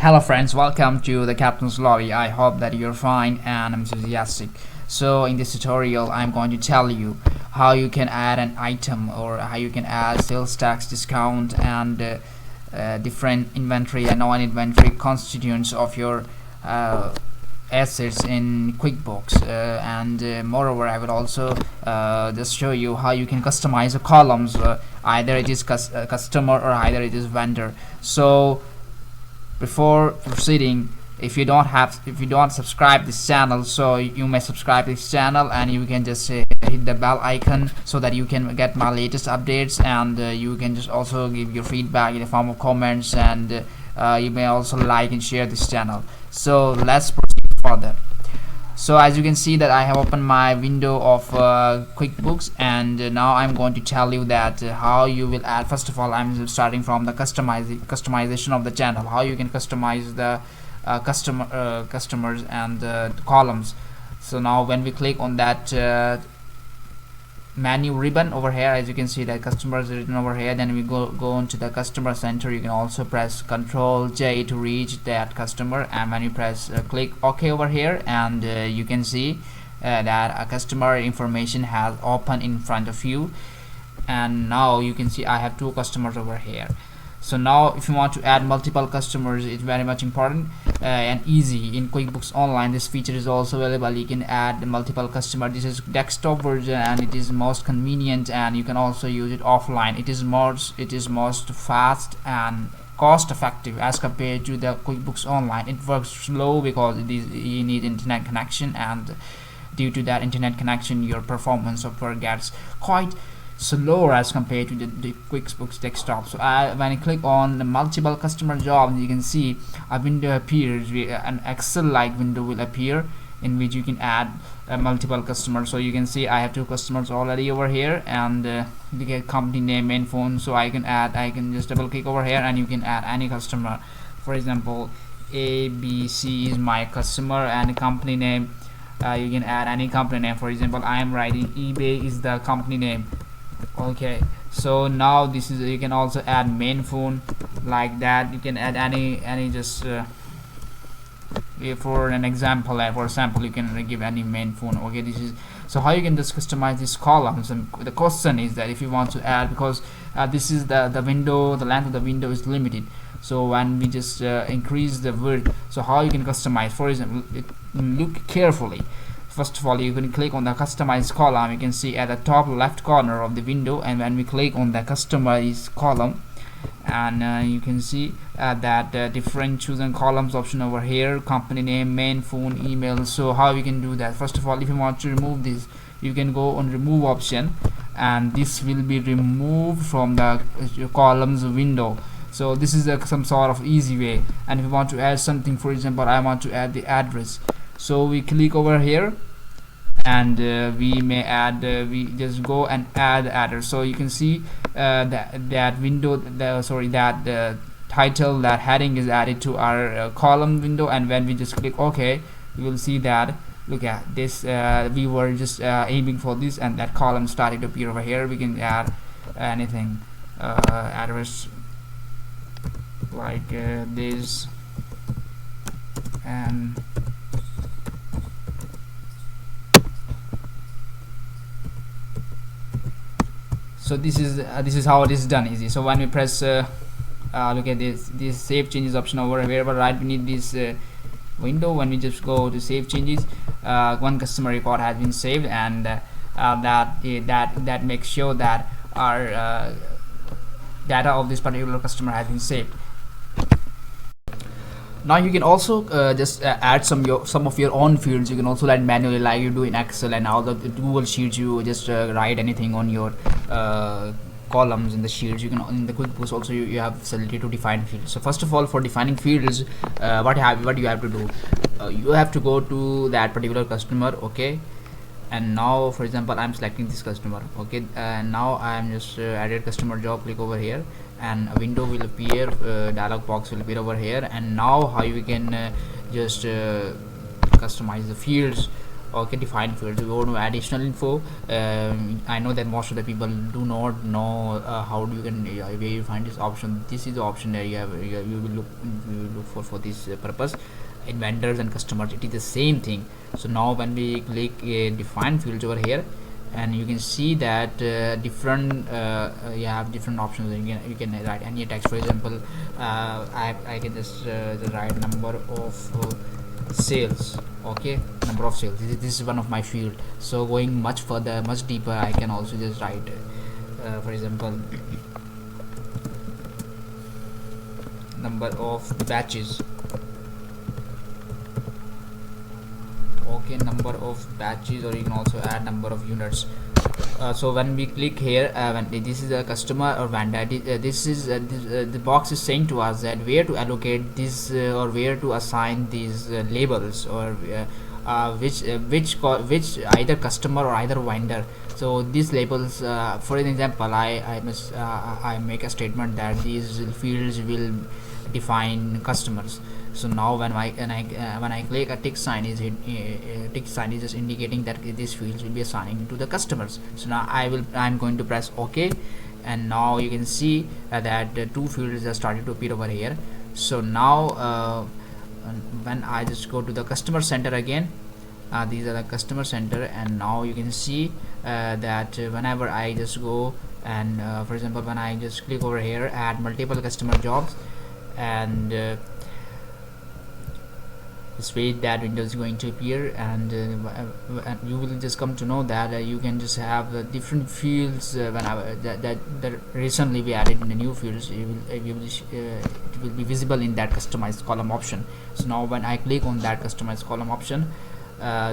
Hello friends, welcome to the Captain's Lobby. I hope that you're fine and enthusiastic. So in this tutorial I'm going to tell you how you can add an item or how you can add sales tax discount and different inventory and non-inventory constituents of your assets in QuickBooks and moreover I will also just show you how you can customize the columns, either it is customer or either it is vendor. So before proceeding, if you don't subscribe this channel, so you may subscribe this channel and you can just hit the bell icon so that you can get my latest updates, and you can just also give your feedback in the form of comments, and you may also like and share this channel. So let's proceed further. So as you can see that I have opened my window of QuickBooks, and now I'm going to tell you that how you will add. First of all, I'm starting from the customization of the channel, how you can customize the customers and columns. So now when we click on that menu ribbon over here, as you can see that customers written over here, then we go into the customer center. You can also press Ctrl J to reach that customer, and when you press click OK over here, and you can see that a customer information has opened in front of you, and now you can see I have two customers over here. So now if you want to add multiple customers, it's very much important and easy. In QuickBooks Online this feature is also available. You can add multiple customers. This is desktop version and it is most convenient, and you can also use it offline. It is most fast and cost effective as compared to the QuickBooks Online. It works slow because you need internet connection, and due to that internet connection your performance of work gets quite slower as compared to the QuickBooks desktop. So when I click on the multiple customer jobs, you can see a window appears, an Excel like window will appear in which you can add multiple customers. So you can see I have two customers already over here, and we get company name, main phone. So I can just double click over here and you can add any customer. For example, ABC is my customer, and company name, you can add any company name. For example, I am writing eBay is the company name. Okay, so now this is, you can also add main phone like that. You can add any just for an example, for example you can give any main phone. Okay, this is so how you can just customize these columns. And the question is that if you want to add, because this is the window, the length of the window is limited, so when we just increase the width, so how you can customize. For example, look carefully. First of all, you can click on the customize column. You can see at the top left corner of the window, and when we click on the customize column, and you can see that different chosen columns option over here, company name, main phone, email. So how you can do that? First of all, if you want to remove this, you can go on remove option, and this will be removed from the columns window. So this is some sort of easy way. And if you want to add something, for example I want to add the address, so we click over here and we may add, we just go and add address. So you can see that window, that title, that heading is added to our column window, and when we just click OK, you will see that, look at this, we were just aiming for this, and that column started to appear over here. We can add anything, address like this, and so this is how it is done easy. So when we press look at this save changes option over here, but right beneath this window, when we just go to save changes, one customer record has been saved, and that makes sure that our data of this particular customer has been saved. Now you can also just add some of your own fields. You can also add manually like you do in Excel, and all the Google Sheets you just write anything on your columns in the sheets. You can, in the QuickBooks also you have facility to define fields. So first of all, for defining fields, what you have to do, you have to go to that particular customer. Okay, and now for example I'm selecting this customer. Okay, and now I'm just added customer job. Click over here and a window will appear, dialog box will appear over here. And now how you can just customize the fields. Okay, define fields. We go to additional info. I know that most of the people do not know how do you can where you find this option. This is the option that you will look for this purpose. In vendors and customers, it is the same thing. So now when we click define fields over here, and you can see that different you have different options. You can write any text. For example, I can just write number of sales. Okay, number of sales. This is one of my field. So going much further, much deeper, I can also just write for example, number of batches. Okay, number of batches, or you can also add number of units. So when we click here, when this is a customer or vendor, the box is saying to us that where to allocate this or where to assign these labels, or which either customer or either vendor. So these labels, for an example, I make a statement that these fields will define customers. So now when I click a tick sign is just indicating that these fields will be assigning to the customers. So now I'm going to press OK, and now you can see that the two fields are starting to appear over here. So now when I just go to the customer center again, these are the customer center, and now you can see that whenever I just go and for example, when I just click over here, add multiple customer jobs, and just wait, that window is going to appear, and you will just come to know that you can just have different fields that recently we added in the new fields. It will be visible in that customized column option. So now when I click on that customized column option,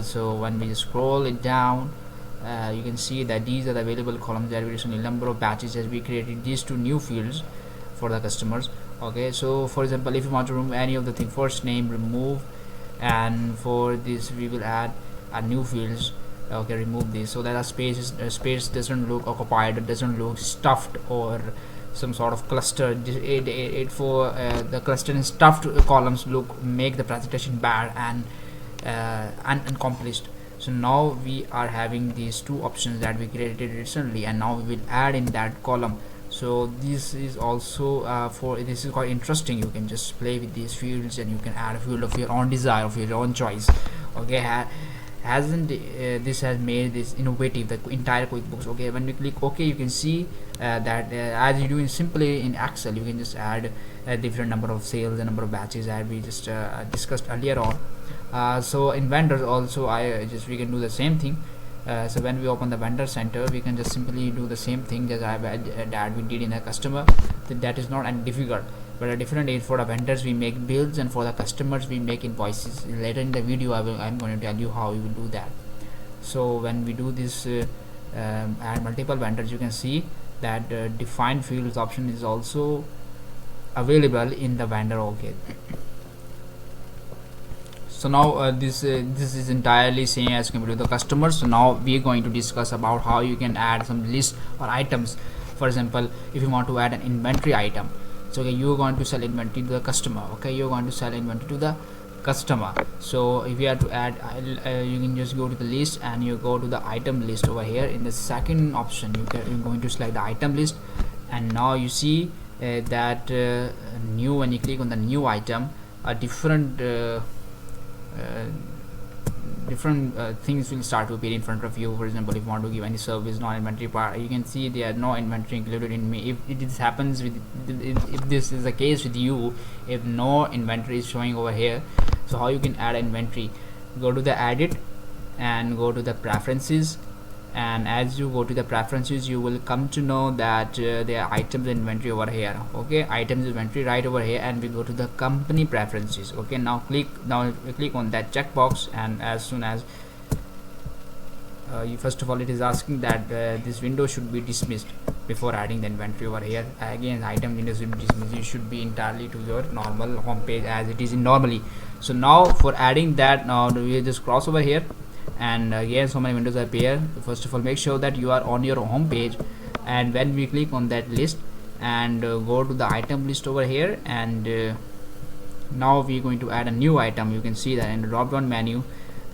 so when we scroll it down, you can see that these are the available columns that we recently, number of batches, as we created these two new fields for the customers. Okay, so for example, if you want to remove any of the thing, first name, remove, and for this we will add a new fields. Okay, remove this so that a space doesn't look occupied, it doesn't look stuffed or some sort of cluster. For the cluster and stuffed columns make the presentation bad and unaccomplished. So now we are having these two options that we created recently, and now we will add in that column. So this is also this is quite interesting. You can just play with these fields, and you can add a field of your own desire, of your own choice. Okay, this has made this innovative, the entire QuickBooks. Okay, when we click OK, you can see that as you do simply in Excel, you can just add a different number of sales and number of batches as we just discussed earlier on. So in vendors also, we can do the same thing. So when we open the vendor center, we can just simply do the same thing that we did in a customer. That is not difficult, but a different is for the vendors we make bills, and for the customers we make invoices. Later in the video I'm going to tell you how we will do that. So when we do this add multiple vendors, you can see that define fields option is also available in the vendor. Okay, so now this is entirely same as compared to the customers. So now we are going to discuss about how you can add some lists or items. For example, if you want to add an inventory item, so okay, you're going to sell inventory to the customer. Okay, you're going to sell inventory to the customer. So if you have to add, you can just go to the list and you go to the item list over here. In the second option, you're going to select the item list, and now you see that new, when you click on the new item, a different things will start to appear in front of you. For example, if you want to give any service, non-inventory part, you can see there are no inventory included in me. If this happens with, if this is the case with you, if no inventory is showing over here, so how you can add inventory? Go to the edit and go to the preferences, and as you go to the preferences, you will come to know that there are items inventory over here. Okay, items inventory right over here, and we go to the company preferences. Okay, now click on that checkbox, and as soon as first of all, it is asking that this window should be dismissed before adding the inventory over here. Again, item window should be dismissed. You should be entirely to your normal home page as it is in normally. So now for adding that, now we just cross over here, and again so many windows appear. First of all, make sure that you are on your home page, and when we click on that list and go to the item list over here, and now we're going to add a new item. You can see that in the drop down menu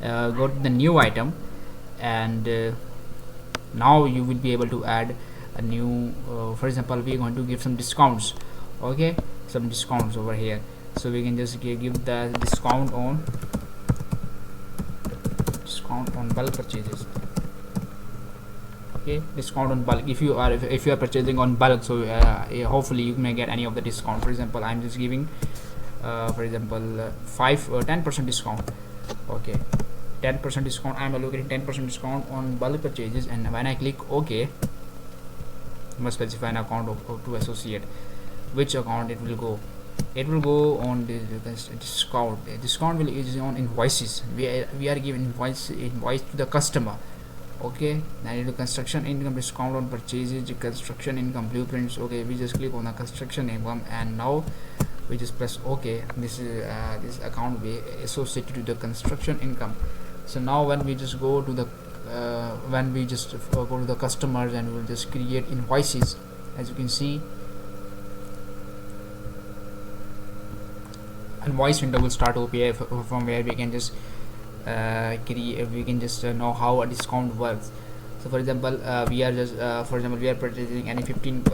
go to the new item, and now you will be able to add a new for example, we are going to give some discounts. Okay, some discounts over here, so we can just give the discount on bulk purchases. Okay, discount on bulk. If you are purchasing on bulk, so hopefully you may get any of the discount. For example, I'm just giving for example 10% discount. Okay, 10% discount. I'm allocating 10% discount on bulk purchases, and when I click OK, must specify an account to associate. Which account it will go? It will go on the discount. Discount will is on invoices. We are giving invoice to the customer. Okay, then the construction income discount on purchases, construction income blueprints. Okay, we just click on the construction income, and now we just press OK. This is this account will be associated to the construction income. So now when we just go to the go to the customers, and we will just create invoices. As you can see, invoice window will start to appear, from where we can just we can just know how a discount works. So for example, we are just for example, we are purchasing any 15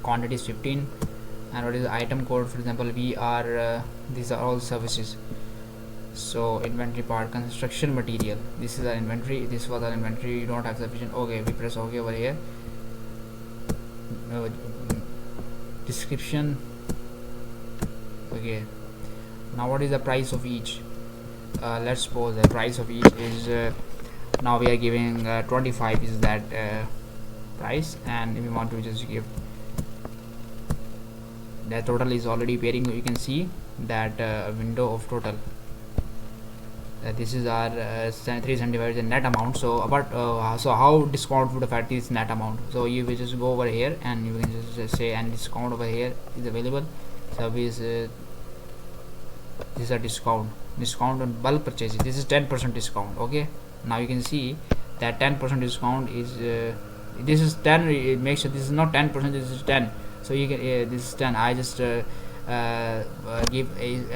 quantities 15, and what is the item code? For example, we are these are all services. So inventory part, construction material, this is our inventory, this was our inventory, you don't have sufficient. Okay, we press OK over here. Description. Okay, now what is the price of each? Let's suppose the price of each is now we are giving 25 is that price, and if we want to just give the total is already appearing. You can see that window of total. This is our 375 is the net amount. So about so how discount would affect this net amount? So you will just go over here, and you can just say and discount over here is available. Service this is a discount on bulk purchases. This is 10% discount. Okay, now you can see that 10% discount is this is 10. It makes sure this is not 10%, this is 10. So you can this is 10. I just give a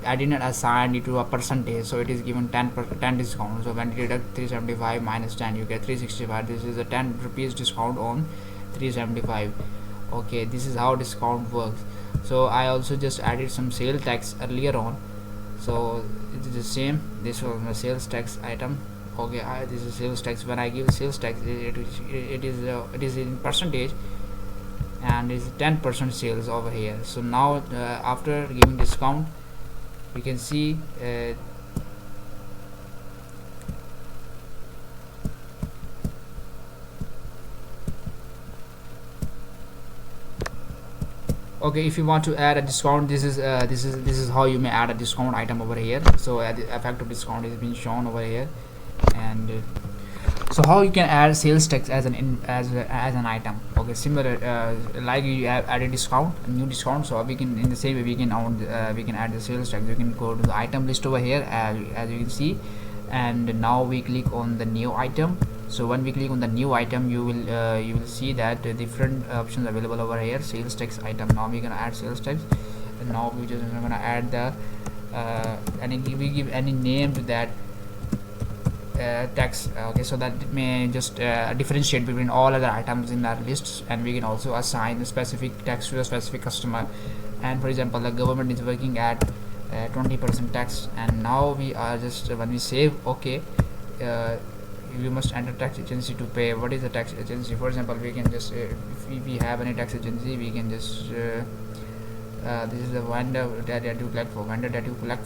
I did not assign it to a percentage, so it is given 10 discount. So when you deduct 375 minus 10, you get 365. This is a 10 rupees discount on 375. Okay, this is how discount works. So I also just added some sales tax earlier on, so it is the same. This was my sales tax item. Okay, this is sales tax. When I give sales tax, it is in percentage, and it's 10% sales over here. So now after giving discount, you can see okay, if you want to add a discount, this is how you may add a discount item over here. So the effective discount is being shown over here, and so how you can add sales tax as an item. Okay, similar like you have added discount, a new discount. So we can in the same way we can add the sales tax. You can go to the item list over here, as you can see, and now we click on the new item. So when we click on the new item, you will see that different options available over here. Sales tax item. Now we're gonna add sales tax, and now we just gonna add the we give any name to that tax. Okay, so that it may just differentiate between all other items in our lists, and we can also assign a specific tax to a specific customer. And for example, the government is working at 20% tax, and now we are just when we save OK, you must enter tax agency to pay. What is the tax agency? For example, we can just if we have any tax agency, we can just this is the vendor that you collect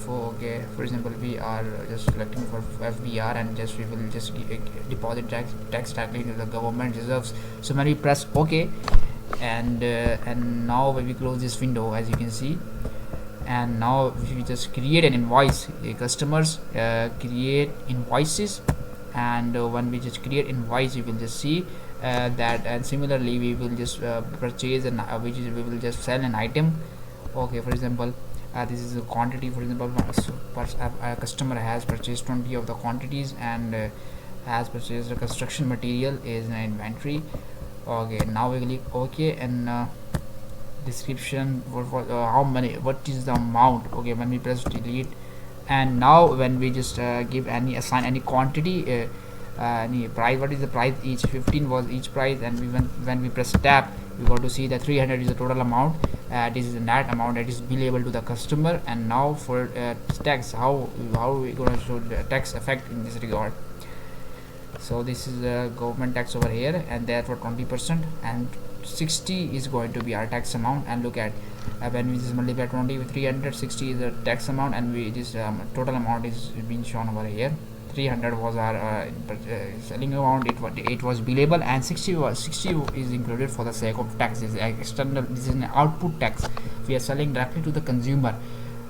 for. Okay, for example, we are just collecting for FBR, and we will just deposit tax directly to the government reserves. So when we press OK, and now when we close this window, as you can see, and now if we just create an invoice, the customers create invoices, and when we just create invoice, you will just see that, and similarly we will just purchase and we will just sell an item. Okay, for example, this is a quantity. For example, a customer has purchased 20 of the quantities, and has purchased the construction material is an inventory. Okay, now we click OK, and description how many, what is the amount. Okay, when we press delete, And now when we just give any assign any quantity, any price, what is the price, each 15 was each price, and when we press tab, we got to see that 300 is the total amount. This is the net amount that is billable to the customer. And now for tax, how we gonna show the tax effect in this regard. So this is the government tax over here, and there for 20%, and 60 is going to be our tax amount. And look at when we just multiply 20 with 300, 60 is the tax amount, and we this total amount is being shown over here. 300 was our selling amount, it was billable, and 60 is included for the sake of tax. This is external, this is an output tax. We are selling directly to the consumer.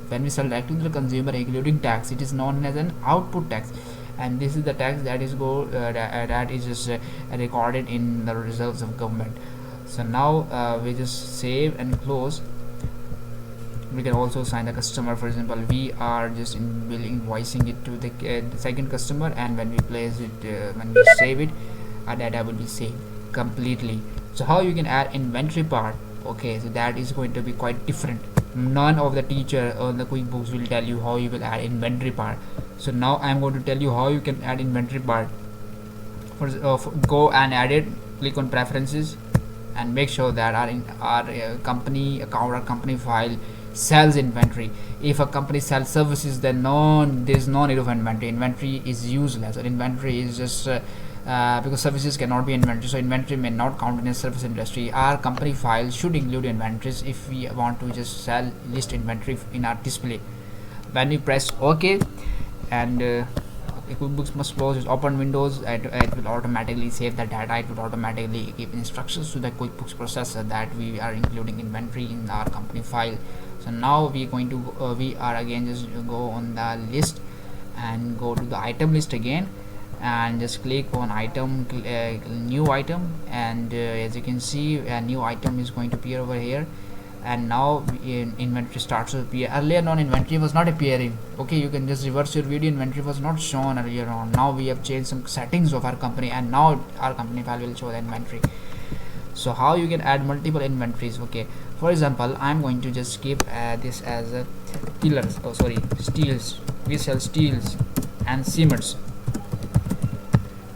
When we sell directly to the consumer including tax, it is known as an output tax. And this is the tax that is that is just recorded in the reserves of government. So now we just save and close. We can also assign the customer. For example, we are just invoicing it to the second customer, and when we place it, when we save it, our data will be saved completely. So how you can add inventory part? Okay, so that is going to be quite different. None of the teacher on the QuickBooks will tell you how you will add inventory part. So now I am going to tell you how you can add inventory part. Go and add it, click on preferences, and make sure that our company account or company file sells inventory. If a company sells services, then there's no need of inventory. Inventory is useless, or inventory is just because services cannot be inventory, so inventory may not count in a service industry. Our company file should include inventories if we want to just sell list inventory in our display. When we press OK, and QuickBooks must close its open windows, it will automatically save the data. It will automatically give instructions to the QuickBooks processor that we are including inventory in our company file. So now we are going to we are again just go on the list and go to the item list again, and just click on item, new item, and as you can see, a new item is going to appear over here. And now inventory starts to appear. Earlier on, inventory was not appearing. Okay, you can just reverse your video. Inventory was not shown earlier on. Now we have changed some settings of our company, and now our company file will show the inventory. So how you can add multiple inventories? Okay, for example, I'm going to just keep this as a steels. We sell steels and cements.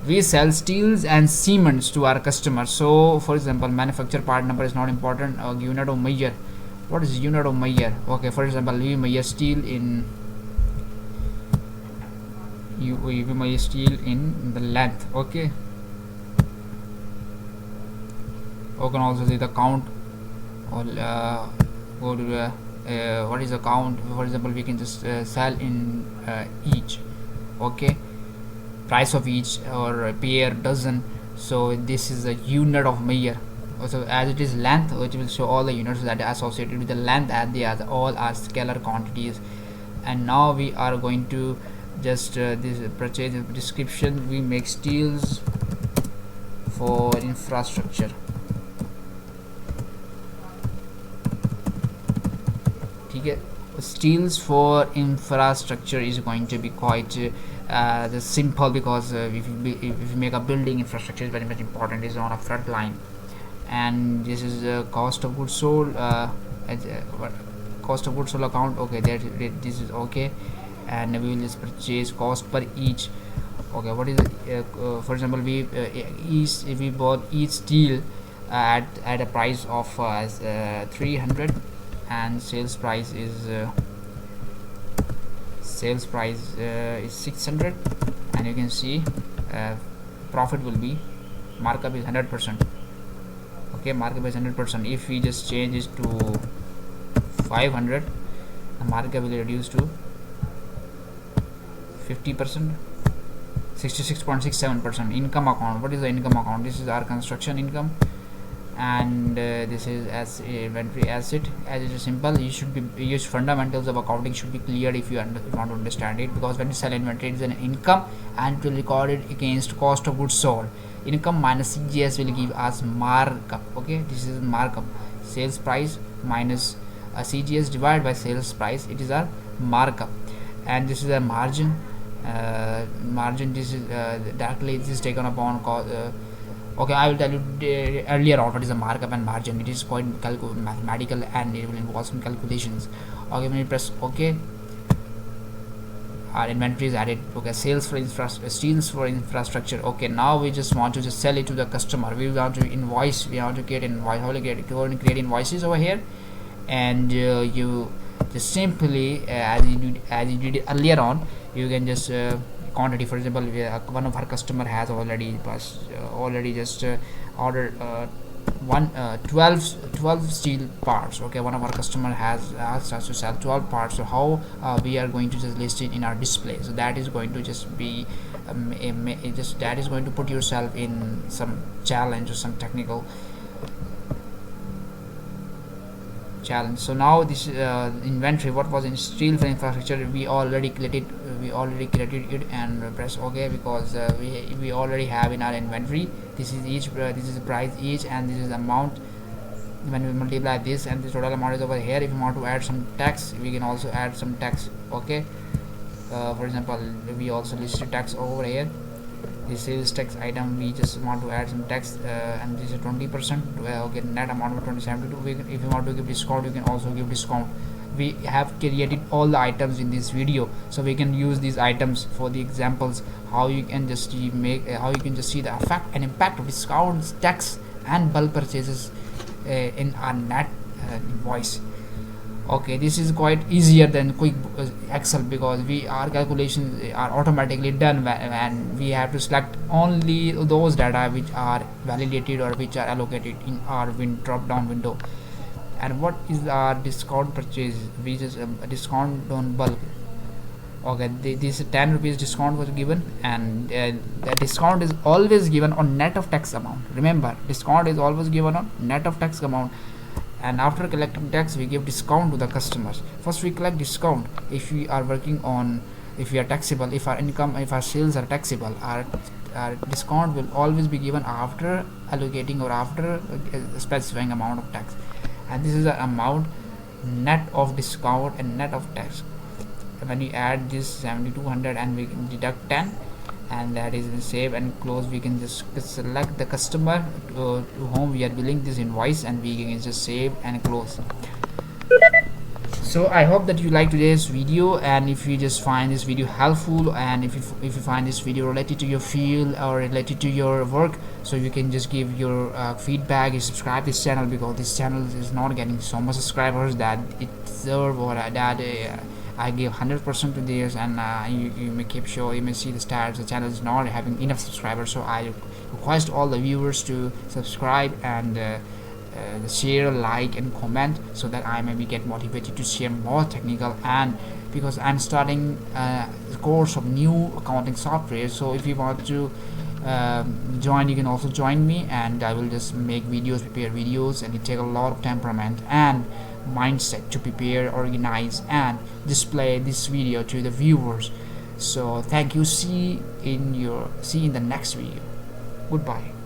We sell steels and cements to our customers. So for example, manufacturer part number is not important. Unit of measure, what is unit of measure? Okay, for example, we measure steel in we measure steel in the length. Okay, you can also see the count, or go to the what is the count. For example, we can just sell in each. Okay, price of each, or pair, dozen. So this is a unit of measure. Also, as it is length, which will show all the units that are associated with the length, and they are all are scalar quantities. And now we are going to just this purchase description. We make steels for infrastructure. Okay, steels for infrastructure is going to be quite simple, because if you make a building, infrastructure is very much important, is on a front line. And this is cost of goods sold, cost of goods sold account. Okay, this is okay, and we will just purchase cost per each. Okay, what is for example, we bought each steel at a price of 300, and sales price is 600, and you can see profit will be, markup is 100%. Okay, markup is 100%. If we just change it to 500, the markup will reduce to 50%, 66.67%. Income account, what is the income account? This is our construction income, and this is as inventory asset. As it is simple, you fundamentals of accounting should be clear if you want to understand it, because when you sell inventory, it is an income, and it will record it against cost of goods sold. Income minus CGS will give us markup. Okay, this is markup. Sales price minus CGS divided by sales price, it is our markup. And this is a margin. Margin, this is directly this is taken upon okay, I will tell you earlier on what is a markup and margin. It is quite mathematical, and it will involve some calculations. Okay, when you press OK, our inventory is added. Okay, sales for infrastructure. Okay, now we just want to just sell it to the customer. We want to invoice, we want to create invoice. How to create invoices over here, and you just simply as you did it earlier on, you can just quantity. For example, one of our customer has already just ordered 12 steel parts. Okay, one of our customer has asked us to sell 12 parts. So how we are going to just list it in our display? So that is going to just be that is going to put yourself in some challenge or some technical challenge. So now this inventory, what was in steel for infrastructure, we already created it, and press OK, because we already have in our inventory. This is this is the price each, and this is the amount. When we multiply this, and the total amount is over here. If you want to add some tax, we can also add some tax. Okay, for example, we also listed tax over here. The sales tax item, we just want to add some tax, and this is 20%. Okay, net amount of 2072. If you want to give discount, you can also give discount. We have created all the items in this video, so we can use these items for the examples how you can just see the effect and impact of discounts, tax, and bulk purchases in our net invoice. Okay, this is quite easier than quick Excel, because our calculations are automatically done, and we have to select only those data which are validated or which are allocated in our drop down window. And what is our discount purchase? We just discount on bulk. Okay, this 10 rupees discount was given, and the discount is always given on net of tax amount. Remember, discount is always given on net of tax amount. And after collecting tax, we give discount to the customers. First we collect discount if we are working on, if we are taxable, if our income, if our sales are taxable, our discount will always be given after allocating or after specifying amount of tax. And this is the amount net of discount and net of tax. When we add this 7200 and we can deduct 10, and that is save and close, we can just select the customer to whom we are billing this invoice, and we can just save and close. So I hope that you like today's video, and if you just find this video helpful, and if you find this video related to your field or related to your work, so you can just give your feedback. You subscribe this channel, because this channel is not getting so much subscribers that it deserve, or that I give 100% to this, and you may keep sure, you may see the stats, the channel is not having enough subscribers. So I request all the viewers to subscribe and share, like, and comment, so that I maybe get motivated to share more technical. And because I'm starting a course of new accounting software, so if you want to join, you can also join me, and I will just make videos, prepare videos, and it take a lot of temperament and mindset to prepare, organize, and display this video to the viewers. So thank you. See in the next video. Goodbye.